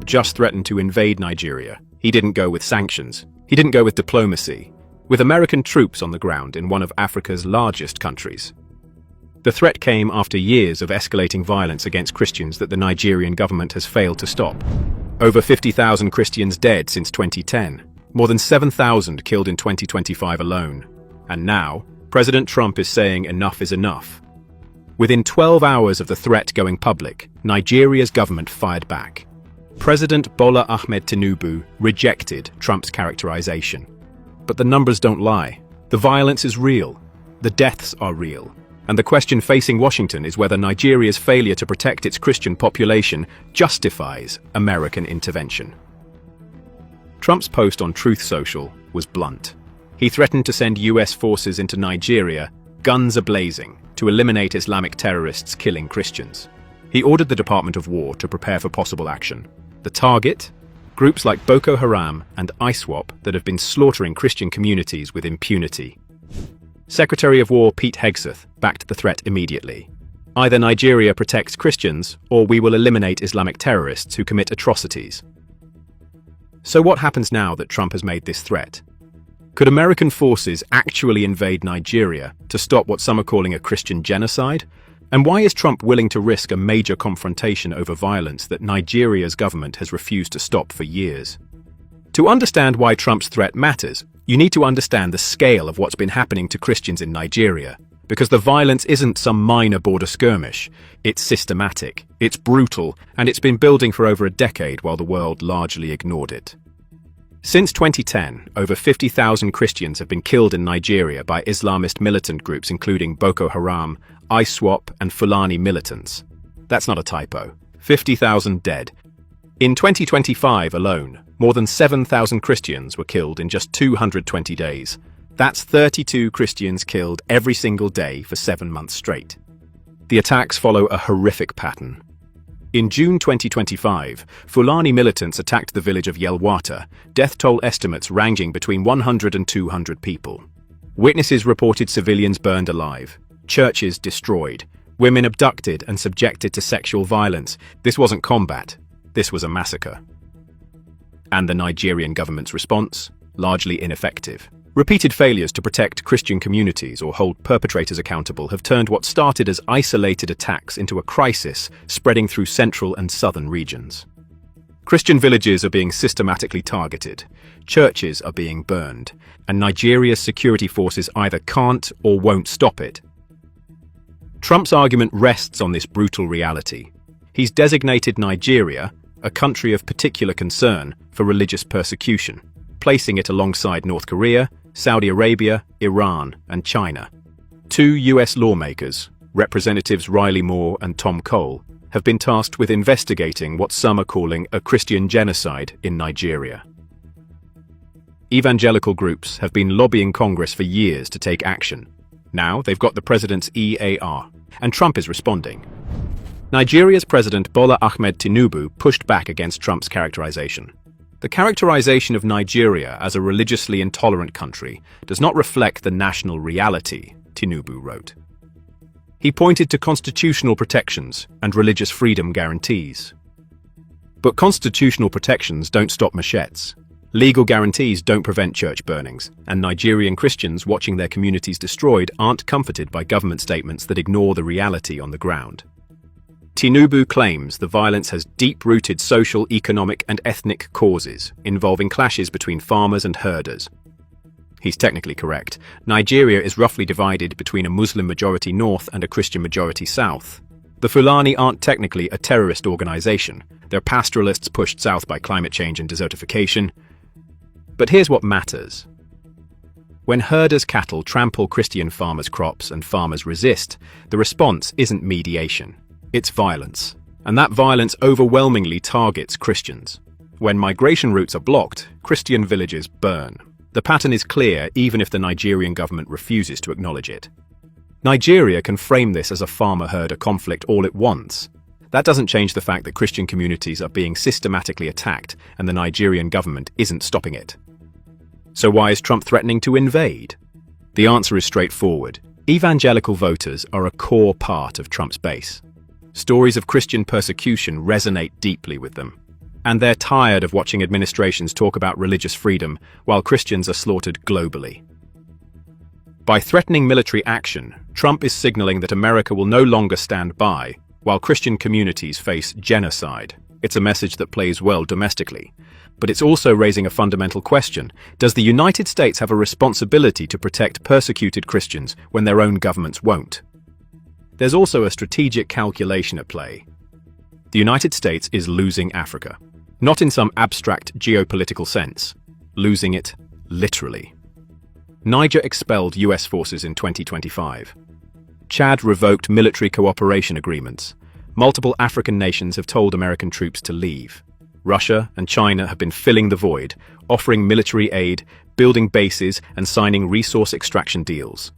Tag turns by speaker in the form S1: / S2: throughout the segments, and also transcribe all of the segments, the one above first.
S1: just threatened to invade Nigeria. He didn't go with sanctions. He didn't go with diplomacy. With American troops on the ground in one of Africa's largest countries. The threat came after years of escalating violence against Christians that the Nigerian government has failed to stop. Over 50,000 Christians dead since 2010. More than 7,000 killed in 2025 alone. And now, President Trump is saying enough is enough. Within 12 hours of the threat going public, Nigeria's government fired back. President Bola Ahmed Tinubu rejected Trump's characterization. But the numbers don't lie. The violence is real. The deaths are real. And the question facing Washington is whether Nigeria's failure to protect its Christian population justifies American intervention. Trump's post on Truth Social was blunt. He threatened to send US forces into Nigeria, guns a-blazing, to eliminate Islamic terrorists killing Christians. He ordered the Department of War to prepare for possible action. The target? Groups like Boko Haram and ISWAP that have been slaughtering Christian communities with impunity. Secretary of War Pete Hegseth backed the threat immediately. Either Nigeria protects Christians, or we will eliminate Islamic terrorists who commit atrocities. So what happens now that Trump has made this threat? Could American forces actually invade Nigeria to stop what some are calling a Christian genocide? And why is Trump willing to risk a major confrontation over violence that Nigeria's government has refused to stop for years? To understand why Trump's threat matters, you need to understand the scale of what's been happening to Christians in Nigeria, because the violence isn't some minor border skirmish. It's systematic, it's brutal, and it's been building for over a decade while the world largely ignored it. Since 2010, over 50,000 Christians have been killed in Nigeria by Islamist militant groups including Boko Haram, ISWAP, and Fulani militants. That's not a typo. 50,000 dead. In 2025 alone, more than 7,000 Christians were killed in just 220 days. That's 32 Christians killed every single day for 7 months straight. The attacks follow a horrific pattern. In June 2025, Fulani militants attacked the village of Yelwata, death toll estimates ranging between 100 and 200 people. Witnesses reported civilians burned alive, churches destroyed, women abducted and subjected to sexual violence. This wasn't combat, this was a massacre. And the Nigerian government's response? Largely ineffective. Repeated failures to protect Christian communities or hold perpetrators accountable have turned what started as isolated attacks into a crisis spreading through central and southern regions. Christian villages are being systematically targeted, churches are being burned, and Nigeria's security forces either can't or won't stop it. Trump's argument rests on this brutal reality. He's designated Nigeria, a country of particular concern, for religious persecution, placing it alongside North Korea, Saudi Arabia, Iran, and China. 2 US lawmakers, Representatives Riley Moore and Tom Cole, have been tasked with investigating what some are calling a Christian genocide in Nigeria. Evangelical groups have been lobbying Congress for years to take action. Now they've got the president's EAR, and Trump is responding. Nigeria's President Bola Ahmed Tinubu pushed back against Trump's characterization. The characterization of Nigeria as a religiously intolerant country does not reflect the national reality, Tinubu wrote. He pointed to constitutional protections and religious freedom guarantees. But constitutional protections don't stop machetes. Legal guarantees don't prevent church burnings, and Nigerian Christians watching their communities destroyed aren't comforted by government statements that ignore the reality on the ground. Tinubu claims the violence has deep-rooted social, economic, and ethnic causes, involving clashes between farmers and herders. He's technically correct. Nigeria is roughly divided between a Muslim-majority north and a Christian-majority south. The Fulani aren't technically a terrorist organization. They're pastoralists pushed south by climate change and desertification. But here's what matters. When herders' cattle trample Christian farmers' crops and farmers resist, the response isn't mediation. It's violence, and that violence overwhelmingly targets Christians. When migration routes are blocked, Christian villages burn. The pattern is clear even if the Nigerian government refuses to acknowledge it. Nigeria can frame this as a farmer-herder conflict all it wants. That doesn't change the fact that Christian communities are being systematically attacked and the Nigerian government isn't stopping it. So why is Trump threatening to invade? The answer is straightforward. Evangelical voters are a core part of Trump's base. Stories of Christian persecution resonate deeply with them. And they're tired of watching administrations talk about religious freedom while Christians are slaughtered globally. By threatening military action, Trump is signaling that America will no longer stand by while Christian communities face genocide. It's a message that plays well domestically, but it's also raising a fundamental question. Does the United States have a responsibility to protect persecuted Christians when their own governments won't? There's also a strategic calculation at play. The United States is losing Africa, not in some abstract geopolitical sense, losing it literally. Niger expelled US forces in 2025. Chad revoked military cooperation agreements. Multiple African nations have told American troops to leave. Russia and China have been filling the void, offering military aid, building bases, and signing resource extraction deals.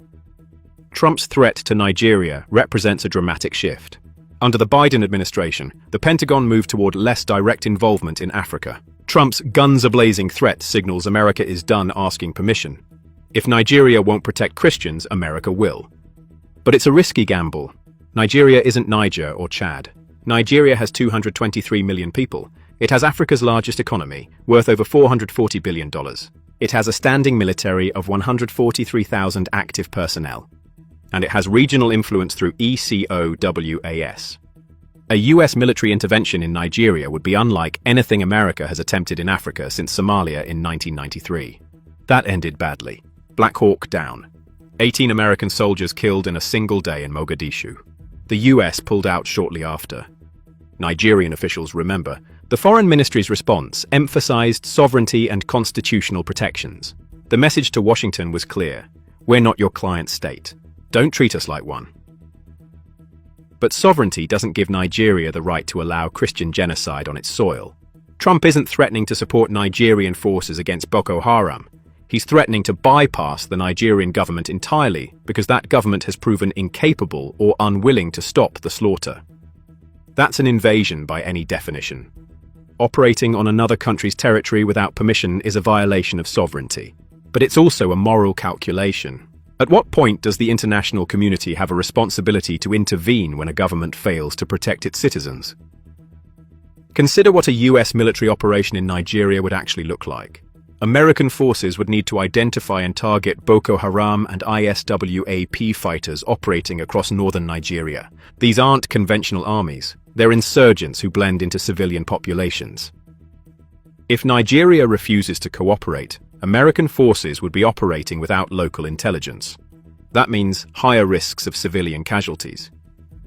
S1: Trump's threat to Nigeria represents a dramatic shift. Under the Biden administration, the Pentagon moved toward less direct involvement in Africa. Trump's guns-a-blazing threat signals America is done asking permission. If Nigeria won't protect Christians, America will. But it's a risky gamble. Nigeria isn't Niger or Chad. Nigeria has 223 million people. It has Africa's largest economy, worth over $440 billion. It has a standing military of 143,000 active personnel. And it has regional influence through ECOWAS. A US military intervention in Nigeria would be unlike anything America has attempted in Africa since Somalia in 1993. That ended badly. Black Hawk down. 18 American soldiers killed in a single day in Mogadishu. The US pulled out shortly after. Nigerian officials remember, the foreign ministry's response emphasized sovereignty and constitutional protections. The message to Washington was clear: we're not your client state. Don't treat us like one. But sovereignty doesn't give Nigeria the right to allow Christian genocide on its soil. Trump isn't threatening to support Nigerian forces against Boko Haram. He's threatening to bypass the Nigerian government entirely because that government has proven incapable or unwilling to stop the slaughter. That's an invasion by any definition. Operating on another country's territory without permission is a violation of sovereignty. But it's also a moral calculation. At what point does the international community have a responsibility to intervene when a government fails to protect its citizens? Consider what a US military operation in Nigeria would actually look like. American forces would need to identify and target Boko Haram and ISWAP fighters operating across northern Nigeria. These aren't conventional armies. They're insurgents who blend into civilian populations. If Nigeria refuses to cooperate, American forces would be operating without local intelligence. That means higher risks of civilian casualties,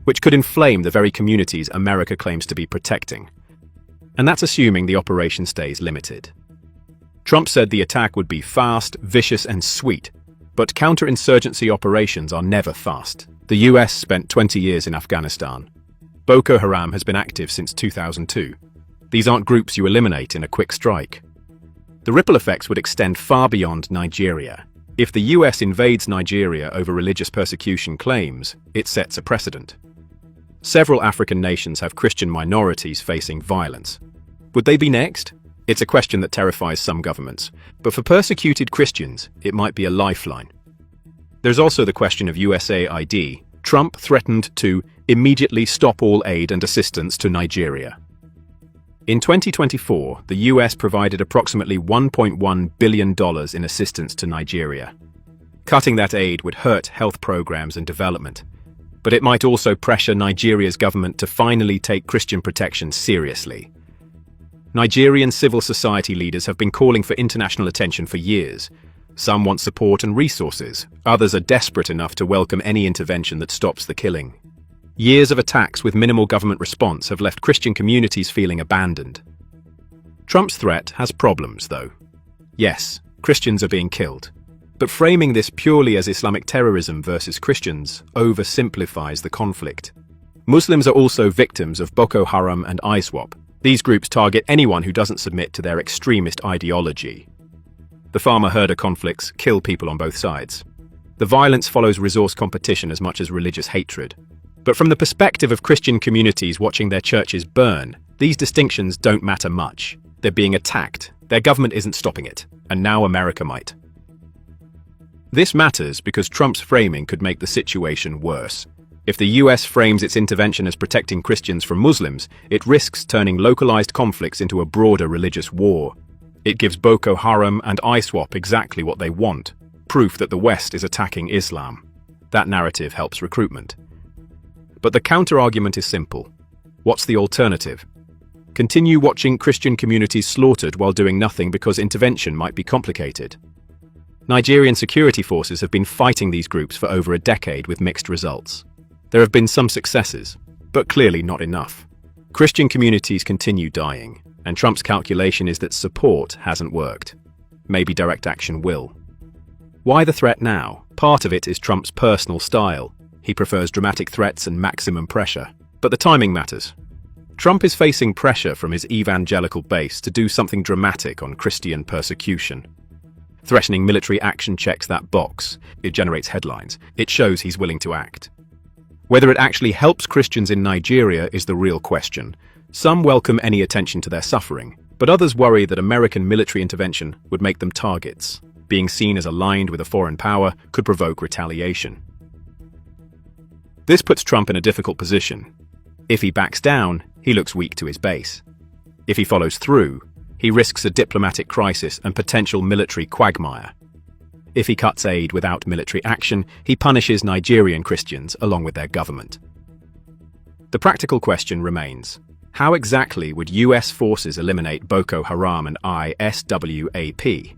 S1: which could inflame the very communities America claims to be protecting. And that's assuming the operation stays limited. Trump said the attack would be fast, vicious, and sweet, but counterinsurgency operations are never fast. The US spent 20 years in Afghanistan. Boko Haram has been active since 2002. These aren't groups you eliminate in a quick strike. The ripple effects would extend far beyond Nigeria. If the US invades Nigeria over religious persecution claims, it sets a precedent. Several African nations have Christian minorities facing violence. Would they be next? It's a question that terrifies some governments, but for persecuted Christians, it might be a lifeline. There's also the question of USAID. Trump threatened to immediately stop all aid and assistance to Nigeria. In 2024, the US provided approximately $1.1 billion in assistance to Nigeria. Cutting that aid would hurt health programs and development, but it might also pressure Nigeria's government to finally take Christian protection seriously. Nigerian civil society leaders have been calling for international attention for years. Some want support and resources. Others are desperate enough to welcome any intervention that stops the killing. Years of attacks with minimal government response have left Christian communities feeling abandoned. Trump's threat has problems, though. Yes, Christians are being killed. But framing this purely as Islamic terrorism versus Christians oversimplifies the conflict. Muslims are also victims of Boko Haram and ISWAP. These groups target anyone who doesn't submit to their extremist ideology. The farmer-herder conflicts kill people on both sides. The violence follows resource competition as much as religious hatred. But from the perspective of Christian communities watching their churches burn, these distinctions don't matter much. They're being attacked. Their government isn't stopping it. And now America might. This matters because Trump's framing could make the situation worse. If the US frames its intervention as protecting Christians from Muslims, it risks turning localized conflicts into a broader religious war. It gives Boko Haram and ISWAP exactly what they want: proof that the West is attacking Islam. That narrative helps recruitment. But the counter-argument is simple. What's the alternative? Continue watching Christian communities slaughtered while doing nothing because intervention might be complicated. Nigerian security forces have been fighting these groups for over a decade with mixed results. There have been some successes, but clearly not enough. Christian communities continue dying, and Trump's calculation is that support hasn't worked. Maybe direct action will. Why the threat now? Part of it is Trump's personal style. He prefers dramatic threats and maximum pressure. But the timing matters. Trump is facing pressure from his evangelical base to do something dramatic on Christian persecution. Threatening military action checks that box. It generates headlines. It shows he's willing to act. Whether it actually helps Christians in Nigeria is the real question. Some welcome any attention to their suffering, but others worry that American military intervention would make them targets. Being seen as aligned with a foreign power could provoke retaliation. This puts Trump in a difficult position. If he backs down, he looks weak to his base. If he follows through, he risks a diplomatic crisis and potential military quagmire. If he cuts aid without military action, he punishes Nigerian Christians along with their government. The practical question remains: how exactly would US forces eliminate Boko Haram and ISWAP?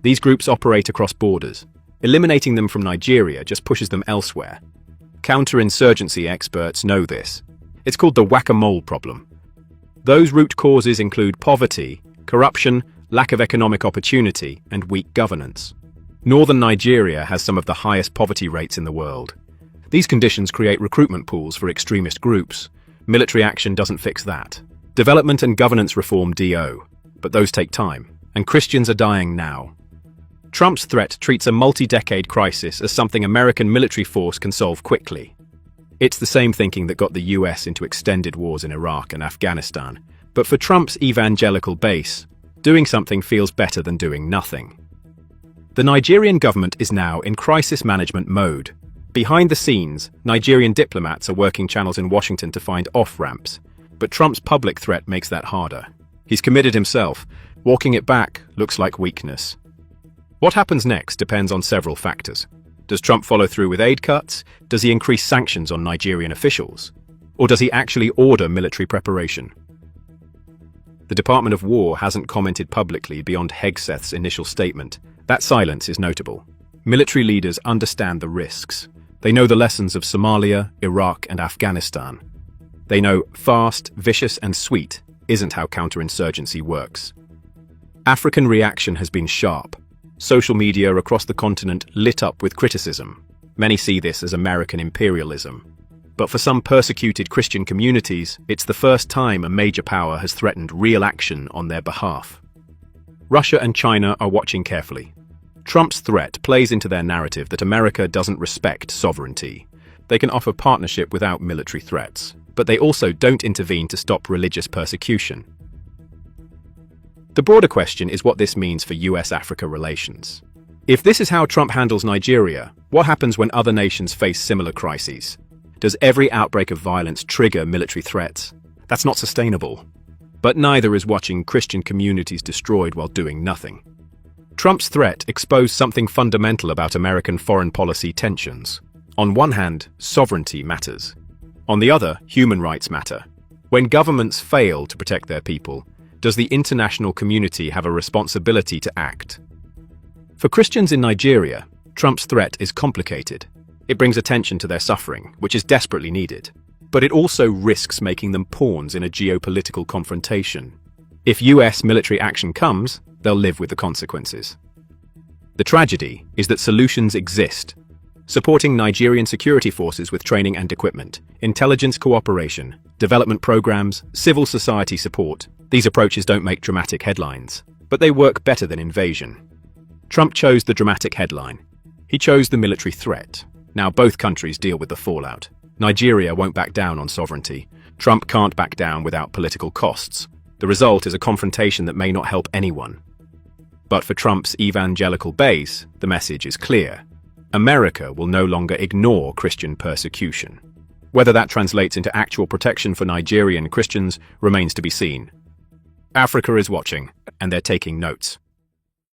S1: These groups operate across borders. Eliminating them from Nigeria just pushes them elsewhere. Counterinsurgency experts know this. It's called the whack-a-mole problem. Those root causes include poverty, corruption, lack of economic opportunity, and weak governance. Northern Nigeria has some of the highest poverty rates in the world. These conditions create recruitment pools for extremist groups. Military action doesn't fix that. Development and governance reform do, but those take time, and Christians are dying now. Trump's threat treats a multi-decade crisis as something American military force can solve quickly. It's the same thinking that got the US into extended wars in Iraq and Afghanistan. But for Trump's evangelical base, doing something feels better than doing nothing. The Nigerian government is now in crisis management mode. Behind the scenes, Nigerian diplomats are working channels in Washington to find off-ramps. But Trump's public threat makes that harder. He's committed himself. Walking it back looks like weakness. What happens next depends on several factors. Does Trump follow through with aid cuts? Does he increase sanctions on Nigerian officials? Or does he actually order military preparation? The Department of War hasn't commented publicly beyond Hegseth's initial statement. That silence is notable. Military leaders understand the risks. They know the lessons of Somalia, Iraq, and Afghanistan. They know fast, vicious, and sweet isn't how counterinsurgency works. African reaction has been sharp. Social media across the continent lit up with criticism. Many see this as American imperialism. But for some persecuted Christian communities, it's the first time a major power has threatened real action on their behalf. Russia and China are watching carefully. Trump's threat plays into their narrative that America doesn't respect sovereignty. They can offer partnership without military threats, but they also don't intervene to stop religious persecution. The broader question is what this means for US-Africa relations. If this is how Trump handles Nigeria, what happens when other nations face similar crises? Does every outbreak of violence trigger military threats? That's not sustainable. But neither is watching Christian communities destroyed while doing nothing. Trump's threat exposed something fundamental about American foreign policy tensions. On one hand, sovereignty matters. On the other, human rights matter. When governments fail to protect their people, does the international community have a responsibility to act? For Christians in Nigeria, Trump's threat is complicated. It brings attention to their suffering, which is desperately needed. But it also risks making them pawns in a geopolitical confrontation. If US military action comes, they'll live with the consequences. The tragedy is that solutions exist. Supporting Nigerian security forces with training and equipment, intelligence cooperation, development programs, civil society support. These approaches don't make dramatic headlines, but they work better than invasion. Trump chose the dramatic headline. He chose the military threat. Now both countries deal with the fallout. Nigeria won't back down on sovereignty. Trump can't back down without political costs. The result is a confrontation that may not help anyone. But for Trump's evangelical base, the message is clear. America will no longer ignore Christian persecution. Whether that translates into actual protection for Nigerian Christians remains to be seen. Africa is watching, and they're taking notes.